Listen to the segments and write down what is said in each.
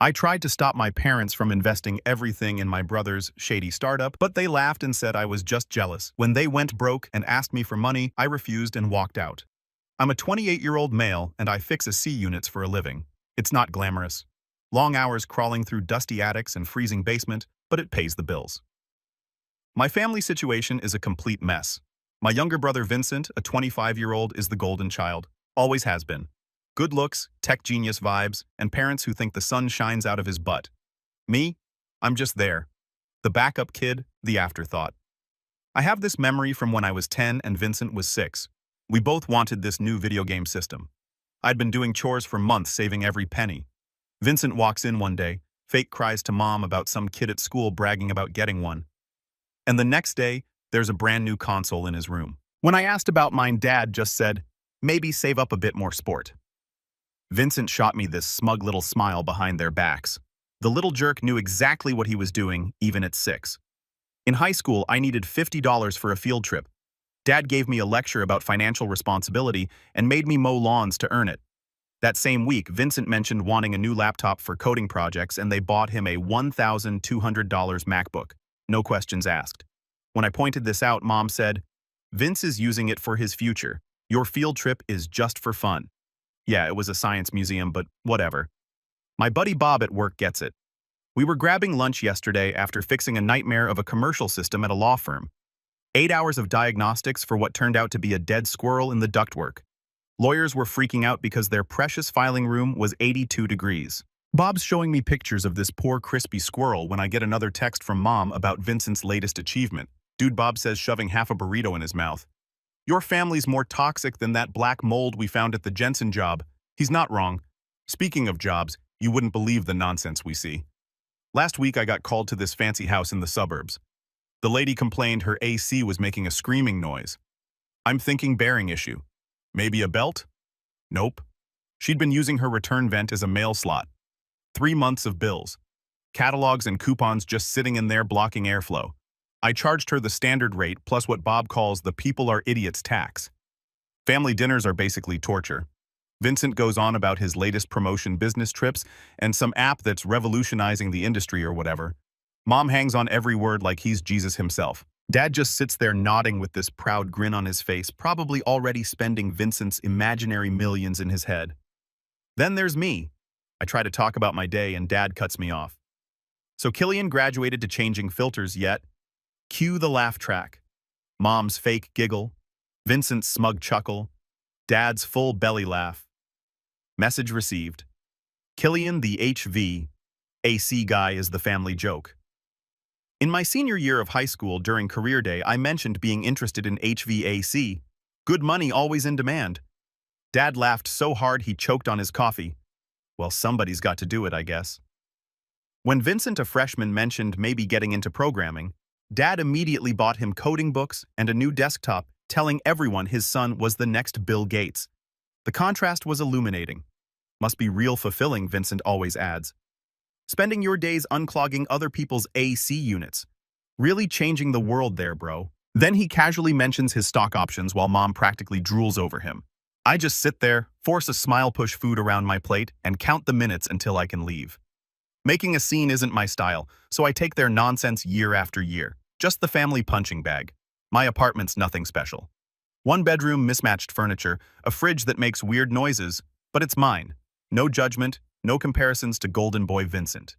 I tried to stop my parents from investing everything in my brother's shady startup, but they laughed and said I was just jealous. When they went broke and asked me for money, I refused and walked out. I'm a 28-year-old male and I fix AC units for a living. It's not glamorous. Long hours crawling through dusty attics and freezing basement, but it pays the bills. My family situation is a complete mess. My younger brother Vincent, a 25-year-old, is the golden child. Always has been. Good looks, tech genius vibes, and parents who think the sun shines out of his butt. Me? I'm just there. The backup kid, the afterthought. I have this memory from when I was 10 and Vincent was 6. We both wanted this new video game system. I'd been doing chores for months, saving every penny. Vincent walks in one day, fake cries to mom about some kid at school bragging about getting one. And the next day, there's a brand new console in his room. When I asked about mine, Dad just said, maybe save up a bit more sport. Vincent shot me this smug little smile behind their backs. The little jerk knew exactly what he was doing, even at 6. In high school, I needed $50 for a field trip. Dad gave me a lecture about financial responsibility and made me mow lawns to earn it. That same week, Vincent mentioned wanting a new laptop for coding projects and they bought him a $1,200 MacBook. No questions asked. When I pointed this out, Mom said, "Vince is using it for his future. Your field trip is just for fun." Yeah, it was a science museum, but whatever. My buddy Bob at work gets it. We were grabbing lunch yesterday after fixing a nightmare of a commercial system at a law firm. 8 hours of diagnostics for what turned out to be a dead squirrel in the ductwork. Lawyers were freaking out because their precious filing room was 82 degrees. Bob's showing me pictures of this poor crispy squirrel when I get another text from Mom about Vincent's latest achievement. Dude, Bob says, shoving half a burrito in his mouth. "Your family's more toxic than that black mold we found at the Jensen job." He's not wrong. Speaking of jobs, you wouldn't believe the nonsense we see. Last week I got called to this fancy house in the suburbs. The lady complained her AC was making a screaming noise. I'm thinking bearing issue. Maybe a belt? Nope. She'd been using her return vent as a mail slot. 3 months of bills. Catalogs and coupons just sitting in there blocking airflow. I charged her the standard rate plus what Bob calls the people are idiots tax. Family dinners are basically torture. Vincent goes on about his latest promotion business trips and some app that's revolutionizing the industry or whatever. Mom hangs on every word like he's Jesus himself. Dad just sits there nodding with this proud grin on his face, probably already spending Vincent's imaginary millions in his head. Then there's me. I try to talk about my day and Dad cuts me off. So Killian graduated to changing filters yet? Cue the laugh track. Mom's fake giggle, Vincent's smug chuckle, Dad's full belly laugh. Message received. Killian the HVAC guy is the family joke. In my senior year of high school during career day, I mentioned being interested in HVAC. Good money always in demand. Dad laughed so hard he choked on his coffee. Well, somebody's got to do it, I guess. When Vincent, a freshman, mentioned maybe getting into programming, Dad immediately bought him coding books and a new desktop, telling everyone his son was the next Bill Gates. The contrast was illuminating. Must be real fulfilling, Vincent always adds. Spending your days unclogging other people's AC units. Really changing the world there, bro. Then he casually mentions his stock options while Mom practically drools over him. I just sit there, force a smile, push food around my plate, and count the minutes until I can leave. Making a scene isn't my style, so I take their nonsense year after year. Just the family punching bag. My apartment's nothing special. 1 bedroom, mismatched furniture, a fridge that makes weird noises, but it's mine. No judgment, no comparisons to golden boy Vincent.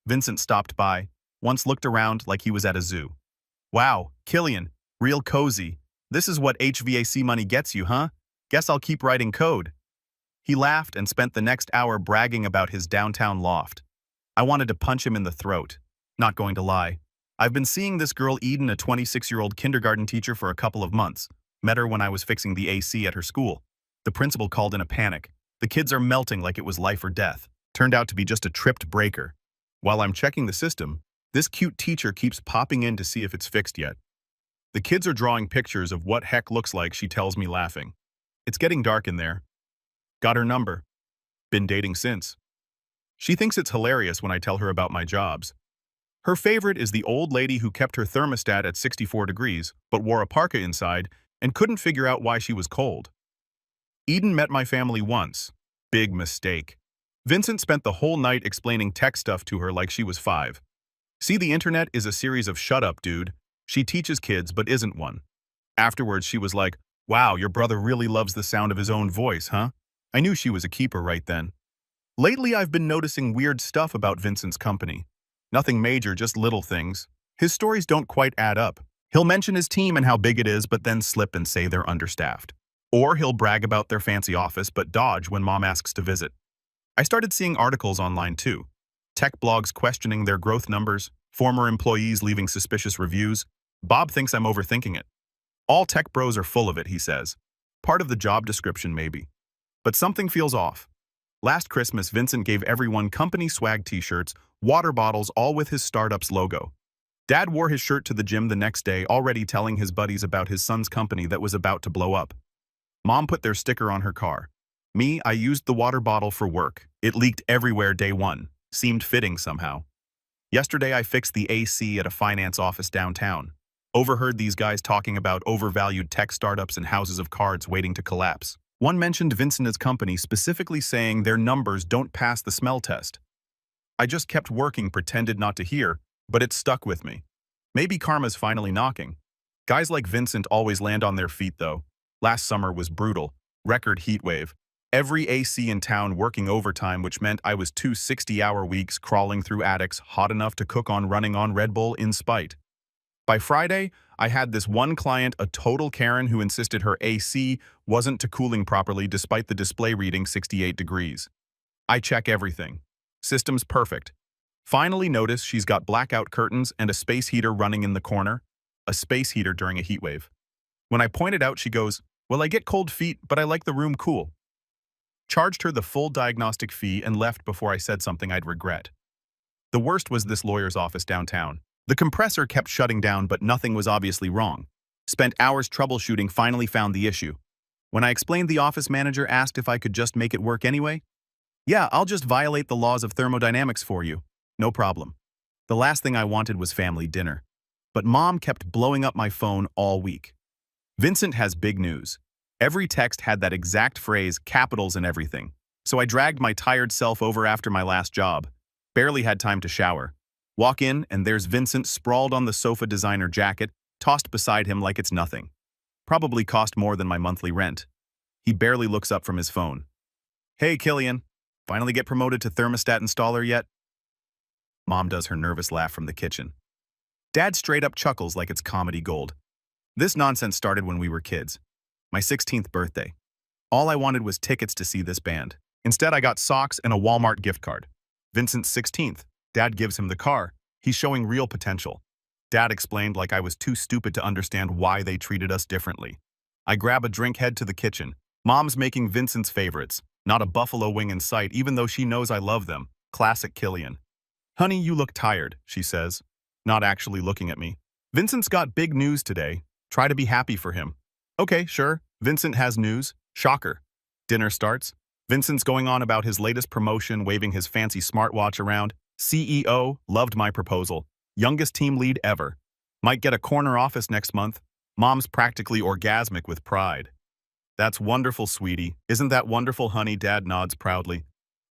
Vincent stopped by, once looked around like he was at a zoo. Wow, Killian, real cozy. This is what HVAC money gets you, huh? Guess I'll keep writing code. He laughed and spent the next hour bragging about his downtown loft. I wanted to punch him in the throat. Not going to lie. I've been seeing this girl Eden, a 26-year-old kindergarten teacher, for a couple of months. Met her when I was fixing the AC at her school. The principal called in a panic. The kids are melting like it was life or death. Turned out to be just a tripped breaker. While I'm checking the system, this cute teacher keeps popping in to see if it's fixed yet. The kids are drawing pictures of what heck looks like, she tells me, laughing. It's getting dark in there. Got her number. Been dating since. She thinks it's hilarious when I tell her about my jobs. Her favorite is the old lady who kept her thermostat at 64 degrees, but wore a parka inside and couldn't figure out why she was cold. Eden met my family once. Big mistake. Vincent spent the whole night explaining tech stuff to her like she was 5. See, the internet is a series of shut up, dude. She teaches kids but isn't one. Afterwards, she was like, wow, your brother really loves the sound of his own voice, huh? I knew she was a keeper right then. Lately, I've been noticing weird stuff about Vincent's company. Nothing major, just little things. His stories don't quite add up. He'll mention his team and how big it is, but then slip and say they're understaffed. Or he'll brag about their fancy office, but dodge when mom asks to visit. I started seeing articles online too. Tech blogs questioning their growth numbers, former employees leaving suspicious reviews. Bob thinks I'm overthinking it. All tech bros are full of it, he says. Part of the job description, maybe. But something feels off. Last Christmas, Vincent gave everyone company swag t-shirts, water bottles, all with his startup's logo. Dad wore his shirt to the gym the next day, already telling his buddies about his son's company that was about to blow up. Mom put their sticker on her car. Me, I used the water bottle for work. It leaked everywhere day one. Seemed fitting somehow. Yesterday, I fixed the AC at a finance office downtown. Overheard these guys talking about overvalued tech startups and houses of cards waiting to collapse. One mentioned Vincent's company, specifically saying their numbers don't pass the smell test. I just kept working, pretended not to hear, but it stuck with me. Maybe karma's finally knocking. Guys like Vincent always land on their feet, though. Last summer was brutal. Record heat wave. Every AC in town working overtime, which meant I was 2 60-hour weeks crawling through attics hot enough to cook on running on Red Bull in spite. By Friday, I had this one client, a total Karen, who insisted her AC wasn't to cooling properly despite the display reading 68 degrees. I check everything. System's perfect. Finally notice she's got blackout curtains and a space heater running in the corner. A space heater during a heat wave. When I pointed out, she goes, well, I get cold feet, but I like the room cool. Charged her the full diagnostic fee and left before I said something I'd regret. The worst was this lawyer's office downtown. The compressor kept shutting down, but nothing was obviously wrong. Spent hours troubleshooting, finally found the issue. When I explained, the office manager asked if I could just make it work anyway. Yeah, I'll just violate the laws of thermodynamics for you. No problem. The last thing I wanted was family dinner. But mom kept blowing up my phone all week. Vincent has big news. Every text had that exact phrase, capitals and everything. So I dragged my tired self over after my last job. Barely had time to shower. Walk in, and there's Vincent sprawled on the sofa, designer jacket, tossed beside him like it's nothing. Probably cost more than my monthly rent. He barely looks up from his phone. Hey, Killian. Finally get promoted to thermostat installer yet? Mom does her nervous laugh from the kitchen. Dad straight up chuckles like it's comedy gold. This nonsense started when we were kids. My 16th birthday. All I wanted was tickets to see this band. Instead, I got socks and a Walmart gift card. Vincent's 16th. Dad gives him the car. He's showing real potential. Dad explained like I was too stupid to understand why they treated us differently. I grab a drink, head to the kitchen. Mom's making Vincent's favorites. Not a buffalo wing in sight, even though she knows I love them. Classic Killian. Honey, you look tired, she says, not actually looking at me. Vincent's got big news today. Try to be happy for him. Okay, sure. Vincent has news. Shocker. Dinner starts. Vincent's going on about his latest promotion, waving his fancy smartwatch around. CEO, loved my proposal. Youngest team lead ever. Might get a corner office next month. Mom's practically orgasmic with pride. That's wonderful, sweetie. Isn't that wonderful, honey? Dad nods proudly.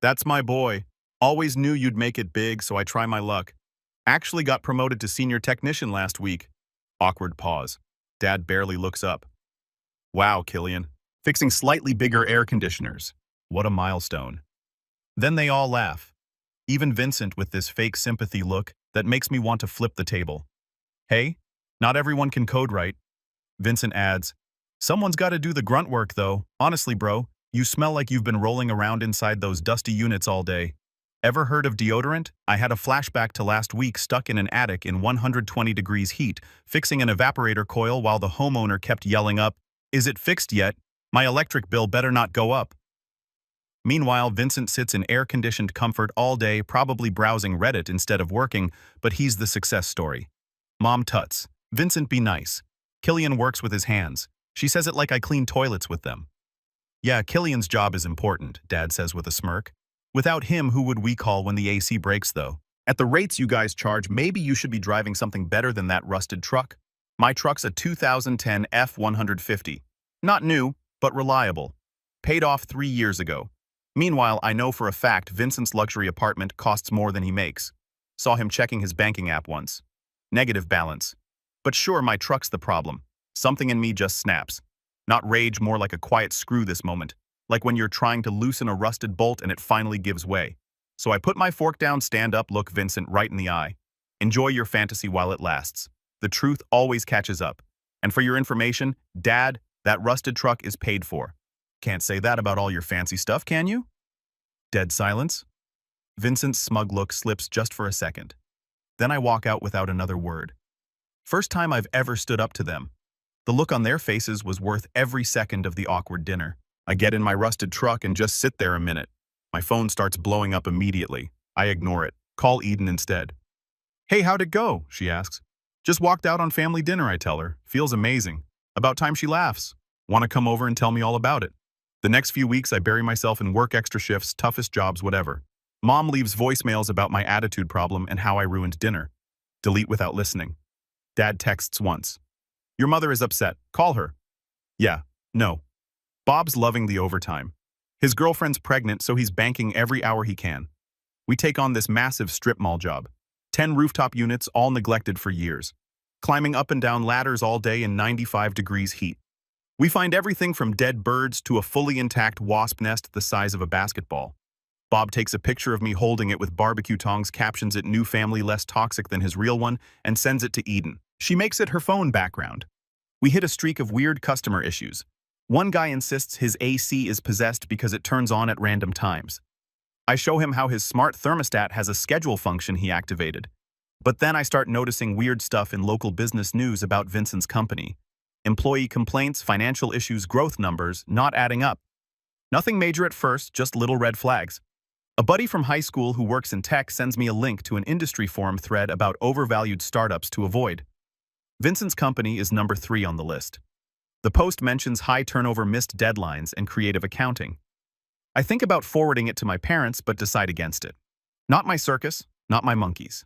That's my boy. Always knew you'd make it big, so I try my luck. Actually got promoted to senior technician last week. Awkward pause. Dad barely looks up. Wow, Killian. Fixing slightly bigger air conditioners. What a milestone. Then they all laugh. Even Vincent with this fake sympathy look that makes me want to flip the table. Hey, not everyone can code right. Vincent adds, someone's got to do the grunt work though. Honestly, bro, you smell like you've been rolling around inside those dusty units all day. Ever heard of deodorant? I had a flashback to last week, stuck in an attic in 120 degrees heat, fixing an evaporator coil while the homeowner kept yelling up, is it fixed yet? My electric bill better not go up. Meanwhile, Vincent sits in air-conditioned comfort all day, probably browsing Reddit instead of working, but he's the success story. Mom tuts. Vincent, be nice. Killian works with his hands. She says it like I clean toilets with them. Yeah, Killian's job is important, Dad says with a smirk. Without him, who would we call when the AC breaks, though? At the rates you guys charge, maybe you should be driving something better than that rusted truck. My truck's a 2010 F-150. Not new, but reliable. Paid off 3 years ago. Meanwhile, I know for a fact Vincent's luxury apartment costs more than he makes. Saw him checking his banking app once. Negative balance. But sure, my truck's the problem. Something in me just snaps. Not rage, more like a quiet screw this moment. Like when you're trying to loosen a rusted bolt and it finally gives way. So I put my fork down, stand up, look Vincent right in the eye. Enjoy your fantasy while it lasts. The truth always catches up. And for your information, Dad, that rusted truck is paid for. Can't say that about all your fancy stuff, can you? Dead silence. Vincent's smug look slips just for a second. Then I walk out without another word. First time I've ever stood up to them. The look on their faces was worth every second of the awkward dinner. I get in my rusted truck and just sit there a minute. My phone starts blowing up immediately. I ignore it. Call Eden instead. Hey, how'd it go? She asks. Just walked out on family dinner, I tell her. Feels amazing. About time she laughs. Want to come over and tell me all about it. The next few weeks I bury myself in work, extra shifts, toughest jobs, whatever. Mom leaves voicemails about my attitude problem and how I ruined dinner. Delete without listening. Dad texts once. Your mother is upset. Call her. Yeah, no. Bob's loving the overtime. His girlfriend's pregnant, so he's banking every hour he can. We take on this massive strip mall job. 10 rooftop units, all neglected for years. Climbing up and down ladders all day in 95 degrees heat. We find everything from dead birds to a fully intact wasp nest the size of a basketball. Bob takes a picture of me holding it with barbecue tongs, captions it "new family less toxic than his real one," and sends it to Eden. She makes it her phone background. We hit a streak of weird customer issues. One guy insists his AC is possessed because it turns on at random times. I show him how his smart thermostat has a schedule function he activated. But then I start noticing weird stuff in local business news about Vincent's company. Employee complaints, financial issues, growth numbers, not adding up. Nothing major at first, just little red flags. A buddy from high school who works in tech sends me a link to an industry forum thread about overvalued startups to avoid. Vincent's company is number 3 on the list. The post mentions high turnover, missed deadlines, and creative accounting. I think about forwarding it to my parents, but decide against it. Not my circus, not my monkeys.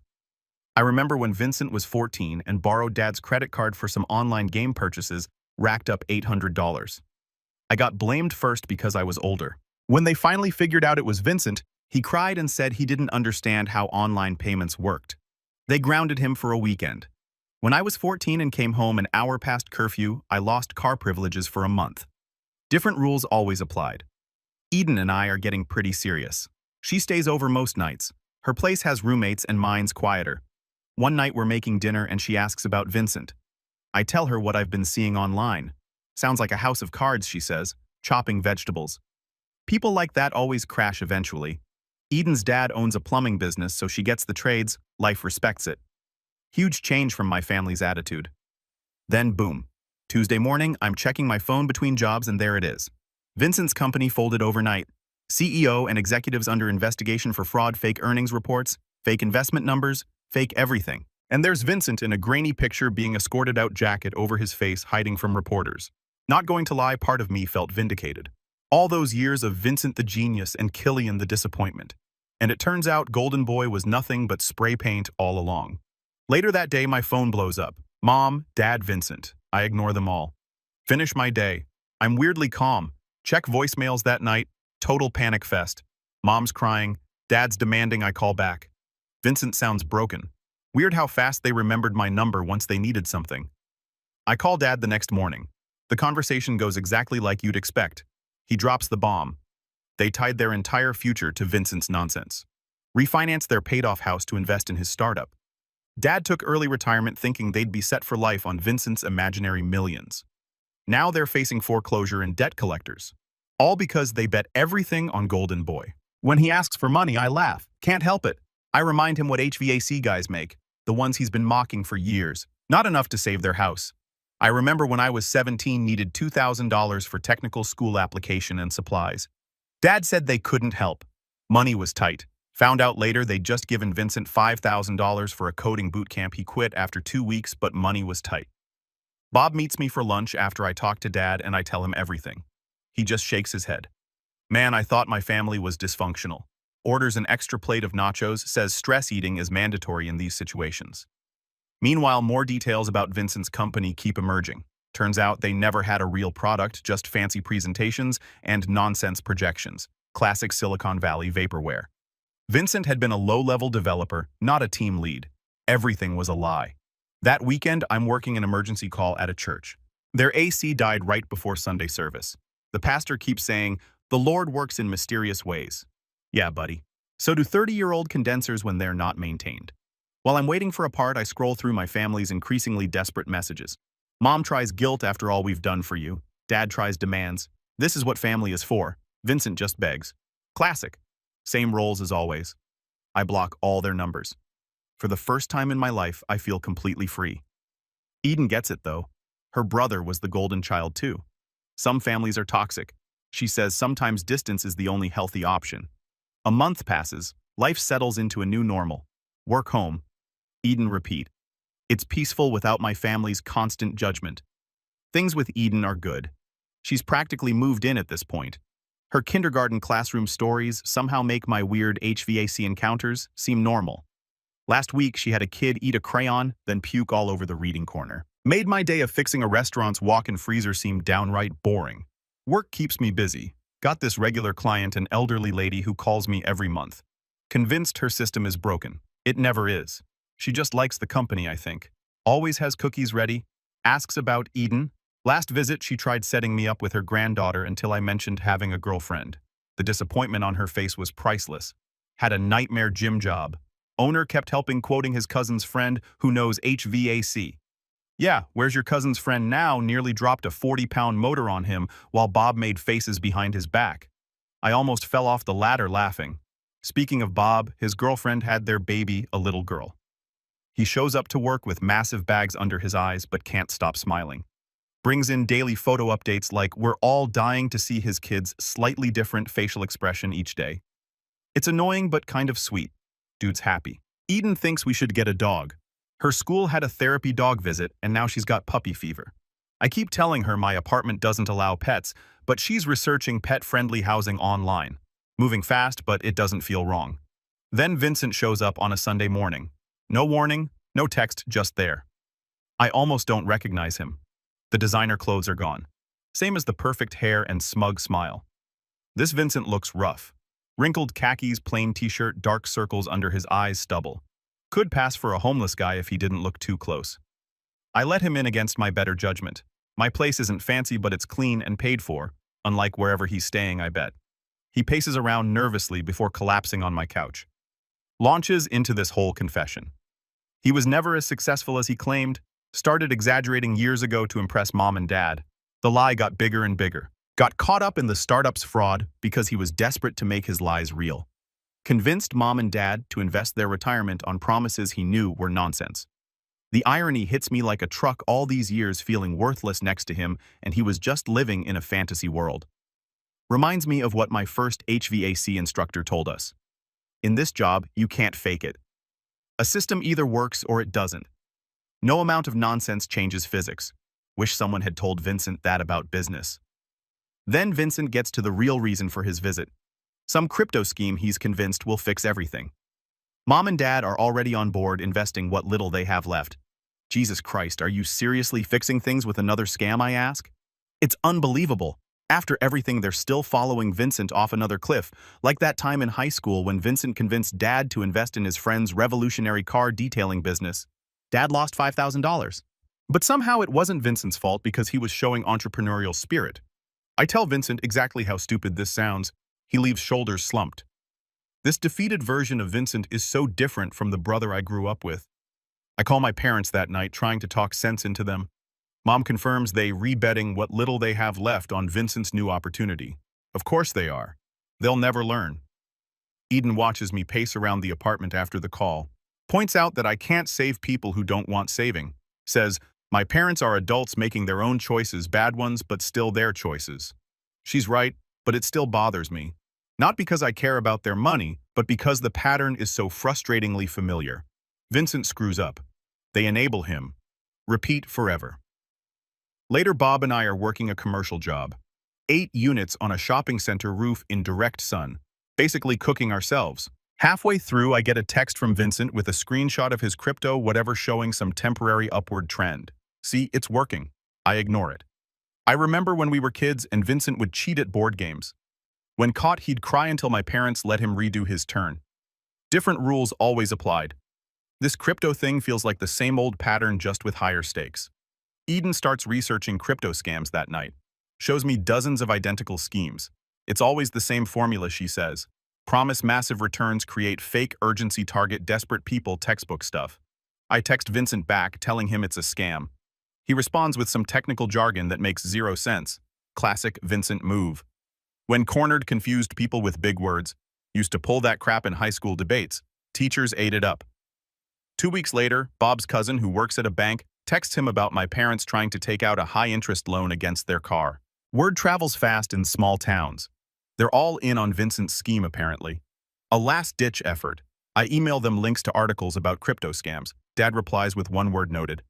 I remember when Vincent was 14 and borrowed Dad's credit card for some online game purchases, racked up $800. I got blamed first because I was older. When they finally figured out it was Vincent, he cried and said he didn't understand how online payments worked. They grounded him for a weekend. When I was 14 and came home an hour past curfew, I lost car privileges for a month. Different rules always applied. Eden and I are getting pretty serious. She stays over most nights. Her place has roommates and mine's quieter. One night we're making dinner and she asks about Vincent. I tell her what I've been seeing online. Sounds like a house of cards, she says, chopping vegetables. People like that always crash eventually. Eden's dad owns a plumbing business, so she gets the trades, life respects it. Huge change from my family's attitude. Then boom. Tuesday morning, I'm checking my phone between jobs and there it is. Vincent's company folded overnight. CEO and executives under investigation for fraud, fake earnings reports, fake investment numbers, fake everything. And there's Vincent in a grainy picture being escorted out, jacket over his face, hiding from reporters. Not going to lie, part of me felt vindicated. All those years of Vincent the genius and Killian the disappointment. And it turns out Golden Boy was nothing but spray paint all along. Later that day, my phone blows up. Mom, Dad, Vincent. I ignore them all. Finish my day. I'm weirdly calm. Check voicemails that night. Total panic fest. Mom's crying. Dad's demanding I call back. Vincent sounds broken. Weird how fast they remembered my number once they needed something. I call Dad the next morning. The conversation goes exactly like you'd expect. He drops the bomb. They tied their entire future to Vincent's nonsense. Refinanced their paid-off house to invest in his startup. Dad took early retirement thinking they'd be set for life on Vincent's imaginary millions. Now they're facing foreclosure and debt collectors. All because they bet everything on Golden Boy. When he asks for money, I laugh. Can't help it. I remind him what HVAC guys make, the ones he's been mocking for years. Not enough to save their house. I remember when I was 17, needed $2,000 for technical school application and supplies. Dad said they couldn't help. Money was tight. Found out later they'd just given Vincent $5,000 for a coding boot camp. He quit after 2 weeks, but money was tight. Bob meets me for lunch after I talk to Dad and I tell him everything. He just shakes his head. Man, I thought my family was dysfunctional. Orders an extra plate of nachos, says stress eating is mandatory in these situations. Meanwhile, more details about Vincent's company keep emerging. Turns out they never had a real product, just fancy presentations and nonsense projections. Classic Silicon Valley vaporware. Vincent had been a low-level developer, not a team lead. Everything was a lie. That weekend, I'm working an emergency call at a church. Their AC died right before Sunday service. The pastor keeps saying, "The Lord works in mysterious ways." Yeah, buddy. So do 30-year-old condensers when they're not maintained. While I'm waiting for a part, I scroll through my family's increasingly desperate messages. Mom tries guilt after all we've done for you. Dad tries demands. This is what family is for. Vincent just begs. Classic. Same roles as always. I block all their numbers. For the first time in my life, I feel completely free. Eden gets it, though. Her brother was the golden child, too. Some families are toxic. She says sometimes distance is the only healthy option. A month passes. Life settles into a new normal. Work home. Eden repeat. It's peaceful without my family's constant judgment. Things with Eden are good. She's practically moved in at this point. Her kindergarten classroom stories somehow make my weird HVAC encounters seem normal. Last week, she had a kid eat a crayon, then puke all over the reading corner. Made my day of fixing a restaurant's walk-in freezer seem downright boring. Work keeps me busy. Got this regular client, an elderly lady who calls me every month. Convinced her system is broken. It never is. She just likes the company, I think. Always has cookies ready. Asks about Eden. Last visit, she tried setting me up with her granddaughter until I mentioned having a girlfriend. The disappointment on her face was priceless. Had a nightmare gym job. Owner kept helping quoting his cousin's friend who knows HVAC. Yeah, where's your cousin's friend now nearly dropped a 40-pound motor on him while Bob made faces behind his back. I almost fell off the ladder laughing. Speaking of Bob, his girlfriend had their baby, a little girl. He shows up to work with massive bags under his eyes but can't stop smiling. Brings in daily photo updates like we're all dying to see his kid's slightly different facial expression each day. It's annoying but kind of sweet. Dude's happy. Eden thinks we should get a dog. Her school had a therapy dog visit and now she's got puppy fever. I keep telling her my apartment doesn't allow pets, but she's researching pet-friendly housing online. Moving fast, but it doesn't feel wrong. Then Vincent shows up on a Sunday morning. No warning, no text, just there. I almost don't recognize him. The designer clothes are gone. Same as the perfect hair and smug smile. This Vincent looks rough. Wrinkled khakis, plain t-shirt, dark circles under his eyes, stubble. Could pass for a homeless guy if he didn't look too close. I let him in against my better judgment. My place isn't fancy, but it's clean and paid for, unlike wherever he's staying, I bet. He paces around nervously before collapsing on my couch. Launches into this whole confession. He was never as successful as he claimed, started exaggerating years ago to impress mom and dad. The lie got bigger and bigger. Got caught up in the startup's fraud because he was desperate to make his lies real. Convinced mom and dad to invest their retirement on promises he knew were nonsense. The irony hits me like a truck, all these years feeling worthless next to him, and he was just living in a fantasy world. Reminds me of what my first HVAC instructor told us. In this job, you can't fake it. A system either works or it doesn't. No amount of nonsense changes physics. Wish someone had told Vincent that about business. Then Vincent gets to the real reason for his visit. Some crypto scheme he's convinced will fix everything. Mom and dad are already on board investing what little they have left. Jesus Christ, are you seriously fixing things with another scam, I ask? It's unbelievable. After everything, they're still following Vincent off another cliff, like that time in high school when Vincent convinced Dad to invest in his friend's revolutionary car detailing business. Dad lost $5,000. But somehow it wasn't Vincent's fault because he was showing entrepreneurial spirit. I tell Vincent exactly how stupid this sounds. He leaves shoulders slumped. This defeated version of Vincent is so different from the brother I grew up with. I call my parents that night, trying to talk sense into them. Mom confirms they rebetting what little they have left on Vincent's new opportunity. Of course they are. They'll never learn. Eden watches me pace around the apartment after the call. Points out that I can't save people who don't want saving. Says, my parents are adults making their own choices, bad ones, but still their choices. She's right, but it still bothers me. Not because I care about their money, but because the pattern is so frustratingly familiar. Vincent screws up. They enable him. Repeat forever. Later, Bob and I are working a commercial job. 8 units on a shopping center roof in direct sun, basically cooking ourselves. Halfway through, I get a text from Vincent with a screenshot of his crypto whatever showing some temporary upward trend. See, it's working. I ignore it. I remember when we were kids and Vincent would cheat at board games. When caught, he'd cry until my parents let him redo his turn. Different rules always applied. This crypto thing feels like the same old pattern, just with higher stakes. Eden starts researching crypto scams that night. Shows me dozens of identical schemes. It's always the same formula, she says. Promise massive returns, create fake urgency, target desperate people, textbook stuff. I text Vincent back, telling him it's a scam. He responds with some technical jargon that makes zero sense. Classic Vincent move. When cornered, confused people with big words. Used to pull that crap in high school debates. Teachers ate it up. 2 weeks later, Bob's cousin, who works at a bank, texts him about my parents trying to take out a high-interest loan against their car. Word travels fast in small towns. They're all in on Vincent's scheme, apparently. A last-ditch effort. I email them links to articles about crypto scams. Dad replies with one word noted.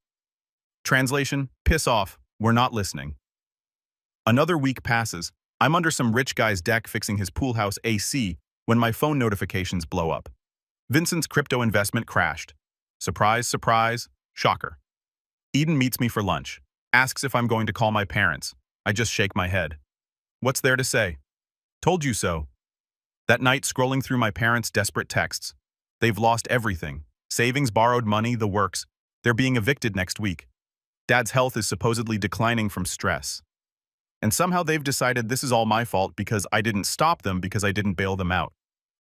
Translation: piss off, we're not listening. Another week passes. I'm under some rich guy's deck fixing his pool house AC when my phone notifications blow up. Vincent's crypto investment crashed. Surprise, surprise, shocker. Eden meets me for lunch, asks if I'm going to call my parents. I just shake my head. What's there to say? Told you so. That night, scrolling through my parents' desperate texts. They've lost everything. Savings, borrowed money, the works. They're being evicted next week. Dad's health is supposedly declining from stress. And somehow they've decided this is all my fault because I didn't stop them, because I didn't bail them out,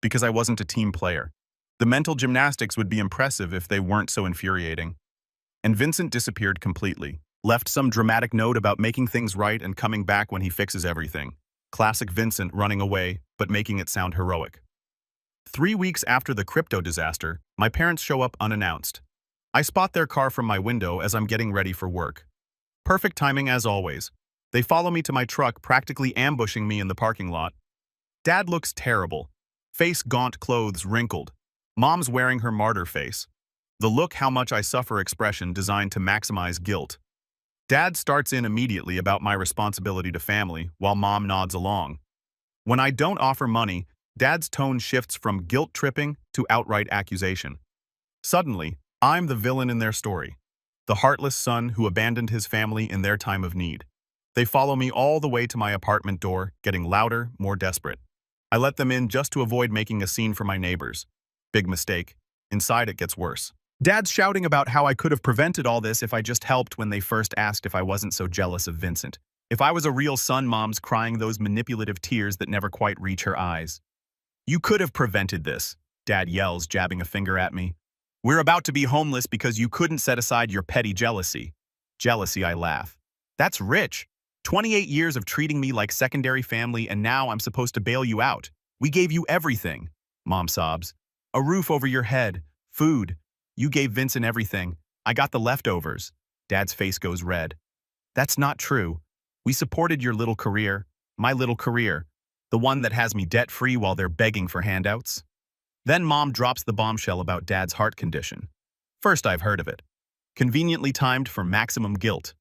because I wasn't a team player. The mental gymnastics would be impressive if they weren't so infuriating. And Vincent disappeared completely. Left some dramatic note about making things right and coming back when he fixes everything. Classic Vincent, running away, but making it sound heroic. 3 weeks after the crypto disaster, my parents show up unannounced. I spot their car from my window as I'm getting ready for work. Perfect timing as always. They follow me to my truck, practically ambushing me in the parking lot. Dad looks terrible. Face gaunt, clothes wrinkled. Mom's wearing her martyr face. The look how much I suffer expression designed to maximize guilt. Dad starts in immediately about my responsibility to family, while Mom nods along. When I don't offer money, Dad's tone shifts from guilt-tripping to outright accusation. Suddenly, I'm the villain in their story. The heartless son who abandoned his family in their time of need. They follow me all the way to my apartment door, getting louder, more desperate. I let them in just to avoid making a scene for my neighbors. Big mistake. Inside it gets worse. Dad's shouting about how I could have prevented all this if I just helped when they first asked if I wasn't so jealous of Vincent. If I was a real son, Mom's crying those manipulative tears that never quite reach her eyes. You could have prevented this, Dad yells, jabbing a finger at me. We're about to be homeless because you couldn't set aside your petty jealousy. Jealousy, I laugh. That's rich. 28 years of treating me like secondary family, and now I'm supposed to bail you out. We gave you everything, Mom sobs. A roof over your head, food. You gave Vincent everything. I got the leftovers. Dad's face goes red. That's not true. We supported your little career, my little career, the one that has me debt-free while they're begging for handouts. Then Mom drops the bombshell about Dad's heart condition. First I've heard of it. Conveniently timed for maximum guilt.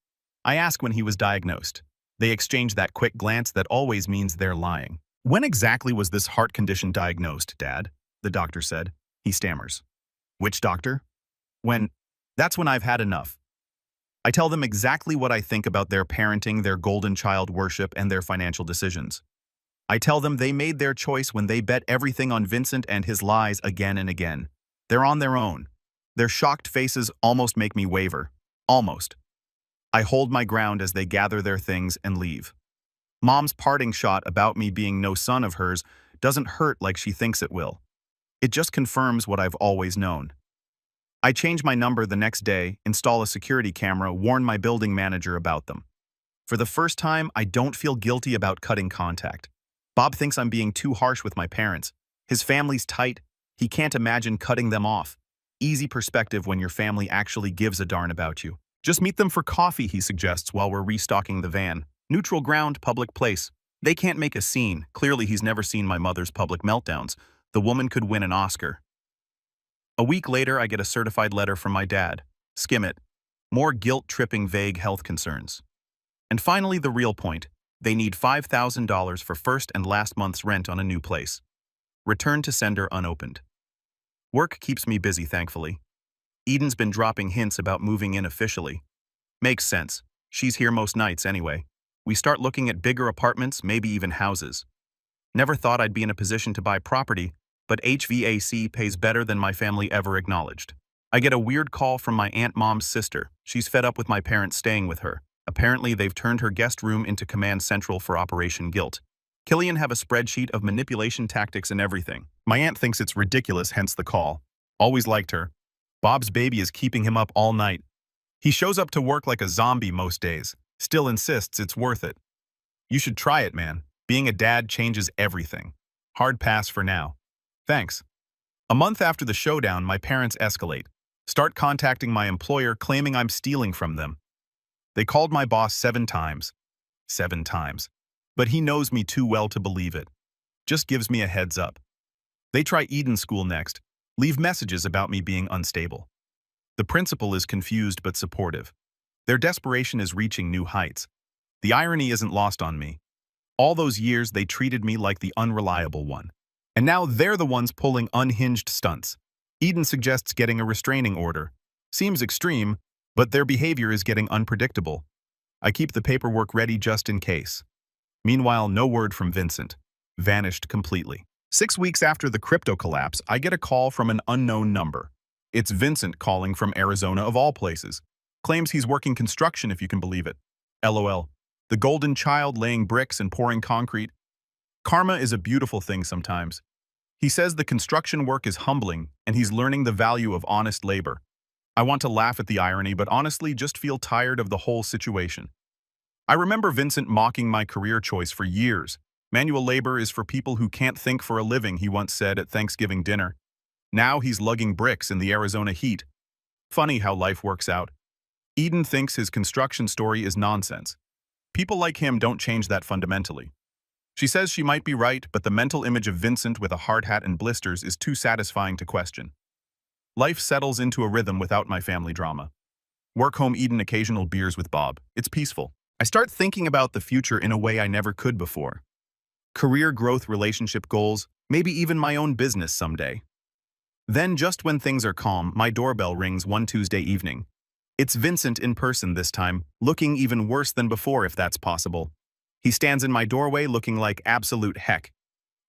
I ask when he was diagnosed. They exchange that quick glance that always means they're lying. When exactly was this heart condition diagnosed, Dad? The doctor said. He stammers. Which doctor? That's when I've had enough. I tell them exactly what I think about their parenting, their golden child worship, and their financial decisions. I tell them they made their choice when they bet everything on Vincent and his lies again and again. They're on their own. Their shocked faces almost make me waver. Almost. I hold my ground as they gather their things and leave. Mom's parting shot about me being no son of hers doesn't hurt like she thinks it will. It just confirms what I've always known. I change my number the next day, install a security camera, warn my building manager about them. For the first time, I don't feel guilty about cutting contact. Bob thinks I'm being too harsh with my parents. His family's tight. He can't imagine cutting them off. Easy perspective when your family actually gives a darn about you. Just meet them for coffee, he suggests while we're restocking the van. Neutral ground, public place. They can't make a scene. Clearly he's never seen my mother's public meltdowns. The woman could win an Oscar. A week later, I get a certified letter from my dad. Skim it. More guilt-tripping vague health concerns. And finally, the real point. They need $5,000 for first and last month's rent on a new place. Return to sender unopened. Work keeps me busy, thankfully. Eden's been dropping hints about moving in officially. Makes sense. She's here most nights anyway. We start looking at bigger apartments, maybe even houses. Never thought I'd be in a position to buy property, but HVAC pays better than my family ever acknowledged. I get a weird call from my Aunt Mom's sister. She's fed up with my parents staying with her. Apparently, they've turned her guest room into command central for Operation Guilt. Killian have a spreadsheet of manipulation tactics and everything. My aunt thinks it's ridiculous, hence the call. Always liked her. Bob's baby is keeping him up all night. He shows up to work like a zombie most days. Still insists it's worth it. You should try it, man. Being a dad changes everything. Hard pass for now. Thanks. A month after the showdown, my parents escalate. Start contacting my employer claiming I'm stealing from them. They called my boss 7 times. 7 times. But he knows me too well to believe it. Just gives me a heads up. They try Eden School next. Leave messages about me being unstable. The principal is confused but supportive. Their desperation is reaching new heights. The irony isn't lost on me. All those years they treated me like the unreliable one. And now they're the ones pulling unhinged stunts. Eden suggests getting a restraining order. Seems extreme, but their behavior is getting unpredictable. I keep the paperwork ready just in case. Meanwhile, no word from Vincent. Vanished completely. 6 weeks after the crypto collapse, I get a call from an unknown number. It's Vincent calling from Arizona of all places. Claims he's working construction, if you can believe it. LOL. The golden child laying bricks and pouring concrete. Karma is a beautiful thing sometimes. He says the construction work is humbling and he's learning the value of honest labor. I want to laugh at the irony, but honestly just feel tired of the whole situation. I remember Vincent mocking my career choice for years. Manual labor is for people who can't think for a living, he once said at Thanksgiving dinner. Now he's lugging bricks in the Arizona heat. Funny how life works out. Eden thinks his construction story is nonsense. People like him don't change that fundamentally. She says she might be right, but the mental image of Vincent with a hard hat and blisters is too satisfying to question. Life settles into a rhythm without my family drama. Work home Eden occasional beers with Bob. It's peaceful. I start thinking about the future in a way I never could before. Career growth, relationship goals, maybe even my own business someday. Then, just when things are calm, my doorbell rings one Tuesday evening. It's Vincent in person this time, looking even worse than before if that's possible. He stands in my doorway looking like absolute heck.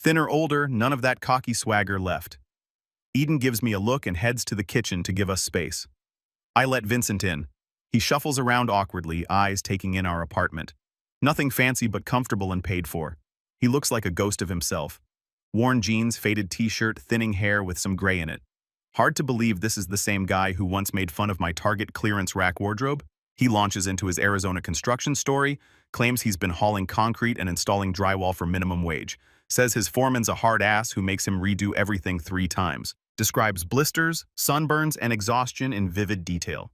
Thinner, older, none of that cocky swagger left. Eden gives me a look and heads to the kitchen to give us space. I let Vincent in. He shuffles around awkwardly, eyes taking in our apartment. Nothing fancy but comfortable and paid for. He looks like a ghost of himself. Worn jeans, faded t-shirt, thinning hair with some gray in it. Hard to believe this is the same guy who once made fun of my Target clearance rack wardrobe. He launches into his Arizona construction story, claims he's been hauling concrete and installing drywall for minimum wage, says his foreman's a hard ass who makes him redo everything 3 times, describes blisters, sunburns, and exhaustion in vivid detail.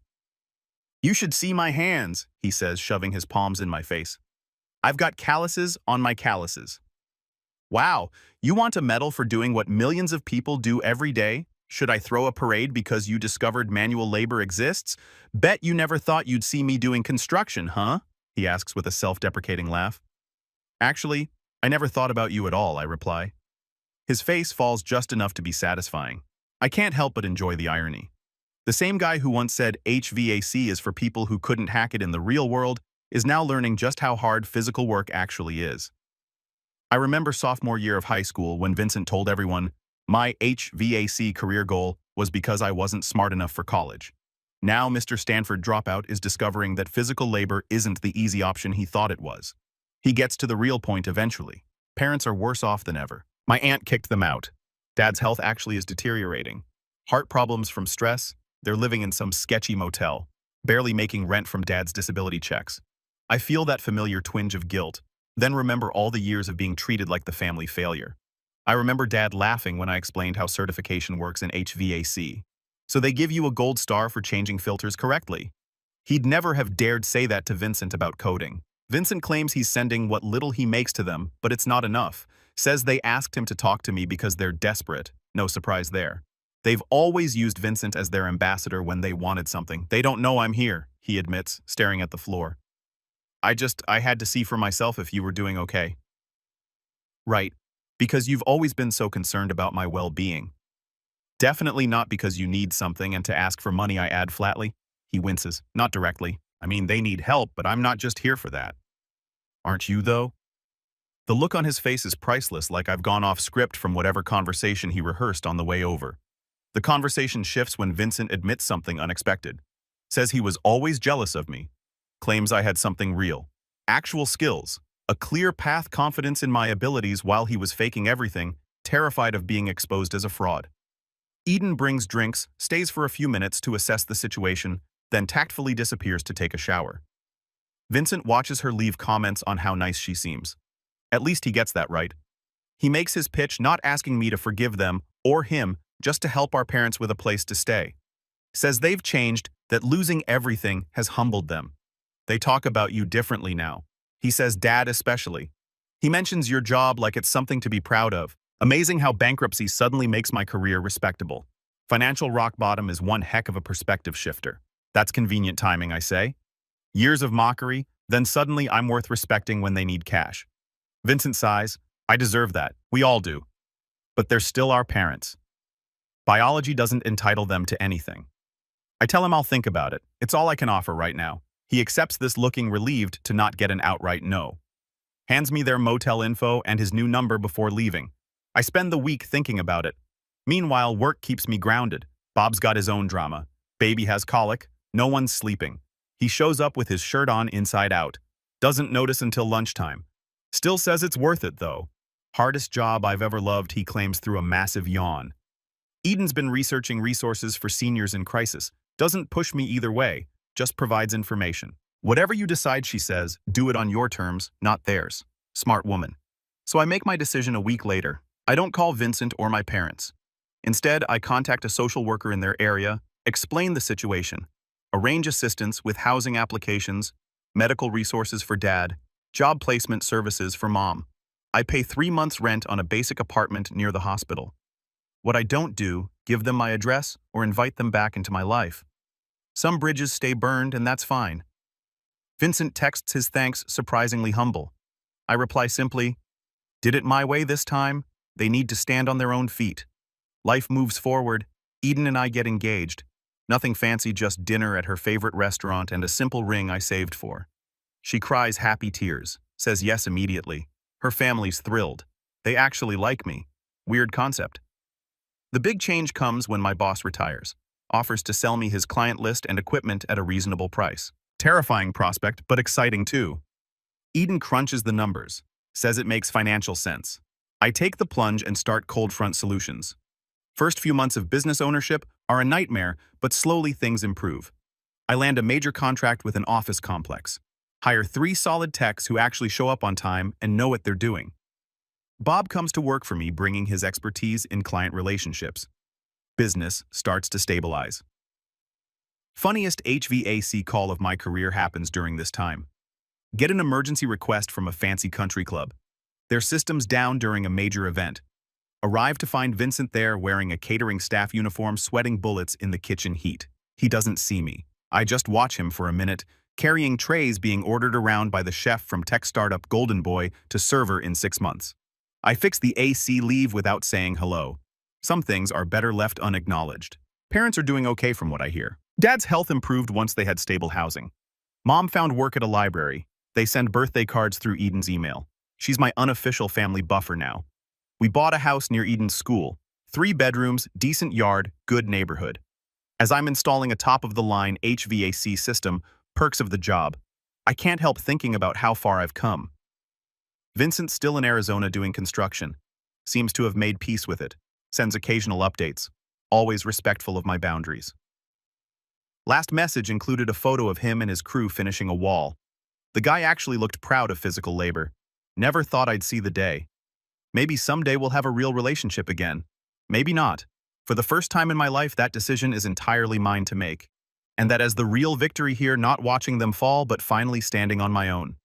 "You should see my hands," he says, shoving his palms in my face. "I've got calluses on my calluses." "Wow, you want a medal for doing what millions of people do every day? Should I throw a parade because you discovered manual labor exists? Bet you never thought you'd see me doing construction, huh?" he asks with a self-deprecating laugh. "Actually, I never thought about you at all," I reply. His face falls just enough to be satisfying. I can't help but enjoy the irony. The same guy who once said HVAC is for people who couldn't hack it in the real world is now learning just how hard physical work actually is. I remember sophomore year of high school when Vincent told everyone, my HVAC career goal was because I wasn't smart enough for college. Now Mr. Stanford dropout is discovering that physical labor isn't the easy option he thought it was. He gets to the real point eventually. Parents are worse off than ever. My aunt kicked them out. Dad's health actually is deteriorating. Heart problems from stress. They're living in some sketchy motel, barely making rent from Dad's disability checks. I feel that familiar twinge of guilt, then remember all the years of being treated like the family failure. I remember Dad laughing when I explained how certification works in HVAC. So they give you a gold star for changing filters correctly. He'd never have dared say that to Vincent about coding. Vincent claims he's sending what little he makes to them, but it's not enough. Says they asked him to talk to me because they're desperate. No surprise there. They've always used Vincent as their ambassador when they wanted something. They don't know I'm here, he admits, staring at the floor. I had to see for myself if you were doing okay. Right. Because you've always been so concerned about my well-being. Definitely not because you need something and to ask for money, I add flatly. He winces, not directly. I mean, they need help, but I'm not just here for that. Aren't you, though? The look on his face is priceless, like I've gone off script from whatever conversation he rehearsed on the way over. The conversation shifts when Vincent admits something unexpected. Says he was always jealous of me. Claims I had something real. Actual skills. A clear path, confidence in my abilities while he was faking everything, terrified of being exposed as a fraud. Eden brings drinks, stays for a few minutes to assess the situation, then tactfully disappears to take a shower. Vincent watches her leave comments on how nice she seems. At least he gets that right. He makes his pitch not asking me to forgive them or him, just to help our parents with a place to stay. Says they've changed, that losing everything has humbled them. They talk about you differently now. He says Dad especially. He mentions your job like it's something to be proud of. Amazing how bankruptcy suddenly makes my career respectable. Financial rock bottom is one heck of a perspective shifter. That's convenient timing, I say. Years of mockery, then suddenly I'm worth respecting when they need cash. Vincent sighs, I deserve that. We all do. But they're still our parents. Biology doesn't entitle them to anything. I tell him I'll think about it. It's all I can offer right now. He accepts this, looking relieved to not get an outright no. Hands me their motel info and his new number before leaving. I spend the week thinking about it. Meanwhile, work keeps me grounded. Bob's got his own drama. Baby has colic. No one's sleeping. He shows up with his shirt on inside out. Doesn't notice until lunchtime. Still says it's worth it, though. Hardest job I've ever loved, he claims through a massive yawn. Eden's been researching resources for seniors in crisis. Doesn't push me either way, just provides information. Whatever you decide, she says, do it on your terms, not theirs. Smart woman. So I make my decision a week later. I don't call Vincent or my parents. Instead, I contact a social worker in their area, explain the situation, arrange assistance with housing applications, medical resources for Dad, job placement services for Mom. I pay 3 months' rent on a basic apartment near the hospital. What I don't do, give them my address or invite them back into my life. Some bridges stay burned, and that's fine. Vincent texts his thanks, surprisingly humble. I reply simply, did it my way this time? They need to stand on their own feet. Life moves forward. Eden and I get engaged. Nothing fancy, just dinner at her favorite restaurant and a simple ring I saved for. She cries happy tears, says yes immediately. Her family's thrilled. They actually like me. Weird concept. The big change comes when my boss retires. Offers to sell me his client list and equipment at a reasonable price. Terrifying prospect, but exciting too. Eden crunches the numbers. Says it makes financial sense. I take the plunge and start cold front solutions. First few months of business ownership are a nightmare, but slowly things improve. I land a major contract with an office complex. Hire 3 solid techs who actually show up on time and know what they're doing. Bob comes to work for me, bringing his expertise in client relationships. Business starts to stabilize. Funniest HVAC call of my career happens during this time. Get an emergency request from a fancy country club. Their system's down during a major event. Arrive to find Vincent there wearing a catering staff uniform, sweating bullets in the kitchen heat. He doesn't see me. I just watch him for a minute, carrying trays being ordered around by the chef from tech startup Golden Boy to server in 6 months. I fix the AC, leave without saying hello. Some things are better left unacknowledged. Parents are doing okay from what I hear. Dad's health improved once they had stable housing. Mom found work at a library. They send birthday cards through Eden's email. She's my unofficial family buffer now. We bought a house near Eden's school. 3 bedrooms, decent yard, good neighborhood. As I'm installing a top-of-the-line HVAC system, perks of the job, I can't help thinking about how far I've come. Vincent's still in Arizona doing construction. Seems to have made peace with it. Sends occasional updates. Always respectful of my boundaries. Last message included a photo of him and his crew finishing a wall. The guy actually looked proud of physical labor. Never thought I'd see the day. Maybe someday we'll have a real relationship again. Maybe not. For the first time in my life, that decision is entirely mine to make. And that as the real victory here, not watching them fall, but finally standing on my own.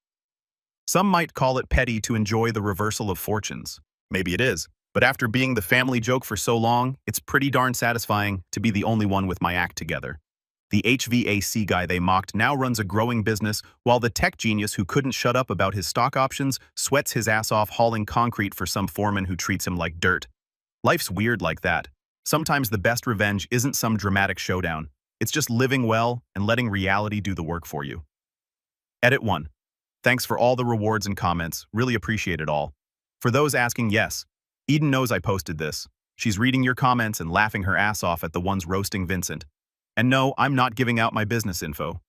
Some might call it petty to enjoy the reversal of fortunes. Maybe it is. But after being the family joke for so long, it's pretty darn satisfying to be the only one with my act together. The HVAC guy they mocked now runs a growing business, while the tech genius who couldn't shut up about his stock options sweats his ass off hauling concrete for some foreman who treats him like dirt. Life's weird like that. Sometimes the best revenge isn't some dramatic showdown. It's just living well and letting reality do the work for you. Edit 1. Thanks for all the rewards and comments. Really appreciate it all. For those asking, yes, Eden knows I posted this. She's reading your comments and laughing her ass off at the ones roasting Vincent. And no, I'm not giving out my business info.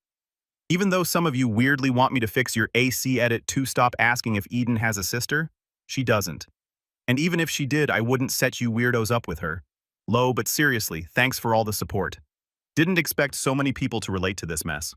Even though some of you weirdly want me to fix your AC edit to stop asking if Eden has a sister, she doesn't. And even if she did, I wouldn't set you weirdos up with her. Low, but seriously, thanks for all the support. Didn't expect so many people to relate to this mess.